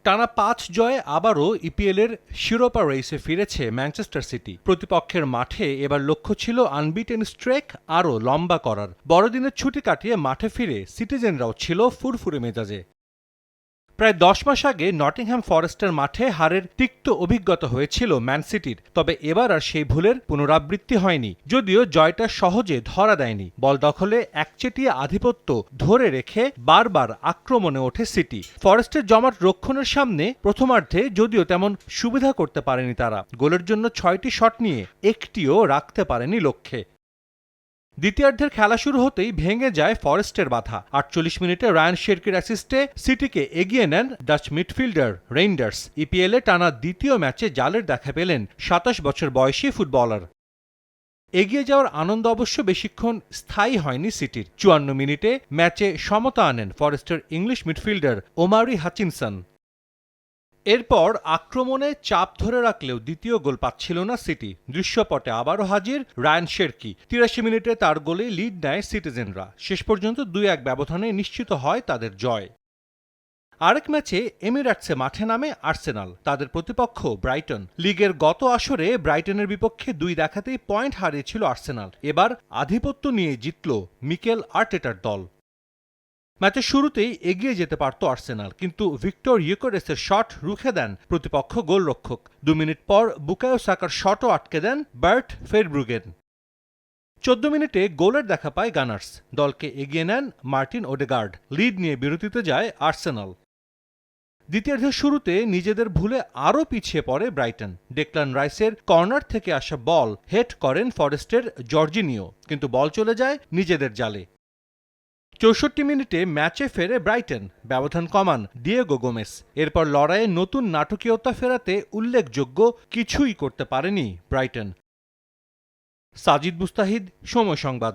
টানা ৫ জয়ে আবারও ইপিএলের শিরোপা রেসে ফিরেছে ম্যানচেস্টার সিটি। প্রতিপক্ষের মাঠে এবার লক্ষ্য ছিল আনবিটেন স্ট্রেক আরও লম্বা করার। বড়দিনের ছুটি কাটিয়ে মাঠে ফিরে সিটিজেনরাও ছিল ফুরফুরে মেজাজে। প্রায় ১০ মাস আগে নটিংহ্যাম ফরেস্টের মাঠে হারের তিক্ত অভিজ্ঞতা হয়েছিল ম্যান সিটির। তবে এবার আর সেই ভুলের পুনরাবৃত্তি হয়নি। যদিও জয়টা সহজে ধরা দেয়নি। বল দখলে একচেটিয়া আধিপত্য ধরে রেখে বারবার আক্রমণে ওঠে সিটি। ফরেস্টের জমাট রক্ষণের সামনে প্রথমার্ধে যদিও তেমন সুবিধা করতে পারেনি তারা। গোলের জন্য ৬টি শট নিয়ে একটিও রাখতে পারেনি লক্ষ্যে। দ্বিতীয়ার্ধের খেলা শুরু হতেই ভেঙে যায় ফরেস্টের বাধা। ৪৮ মিনিটে রায়ান শেরকির অ্যাসিস্টে সিটিকে এগিয়ে নেন ডাচ মিডফিল্ডার রেইন্ডার্স। ইপিএলে টানা দ্বিতীয় ম্যাচে জালের দেখা পেলেন ২৭ বছর বয়সী ফুটবলার। এগিয়ে যাওয়ার আনন্দ অবশ্য বেশিক্ষণ স্থায়ী হয়নি সিটির। ৫৪ মিনিটে ম্যাচে সমতা আনেন ফরেস্টের ইংলিশ মিডফিল্ডার ওমারি হাচিনসন। এরপর আক্রমণে চাপ ধরে রাখলেও দ্বিতীয় গোল পাচ্ছিল না সিটি। দৃশ্যপটে আবারও হাজির রায়ান শেরকি। ৮৩ মিনিটে তার গোলে লিড নেয় সিটিজেনরা। শেষ পর্যন্ত ২-১ ব্যবধানে নিশ্চিত হয় তাদের জয়। আরেক ম্যাচে এমিরেটসে মাঠে নামে আর্সেনাল। তাদের প্রতিপক্ষ ব্রাইটন। লিগের গত আসরে ব্রাইটনের বিপক্ষে ২ দেখাতেই পয়েন্ট হারিয়েছিল আর্সেনাল। এবার আধিপত্য নিয়ে জিতল মিকেল আর্টেটার দল। ম্যাচের শুরুতেই এগিয়ে যেতে পারত আর্সেনাল, কিন্তু ভিক্টর ইউকেরেসের শট রুখে দেন প্রতিপক্ষ গোলরক্ষক। ২ মিনিট পর বুকায়ো সাকার শটও আটকে দেন বার্ট ফেরব্রুগেন। ১৪ মিনিটে গোলের দেখা পায় গানার্স। দলকে এগিয়ে নেন মার্টিন ওডেগার্ড। লিড নিয়ে বিরতিতে যায় আর্সেনাল। দ্বিতীয়ার্ধের শুরুতে নিজেদের ভুলে আরও পিছিয়ে পড়ে ব্রাইটন। ডেকলান রাইসের কর্নার থেকে আসা বল হেড করেন ফরেস্টের জর্জিনিও, কিন্তু বল চলে যায় নিজেদের জালে। ৬৪ মিনিটে ম্যাচে ফেরে ব্রাইটন। ব্যবধান কমান ডিয়েগো গোমেস। এরপর লড়াইয়ে নতুন নাটকীয়তা ফেরাতে উল্লেখযোগ্য কিছুই করতে পারেনি ব্রাইটন। সাজিদ মুস্তাহিদ, সময় সংবাদ।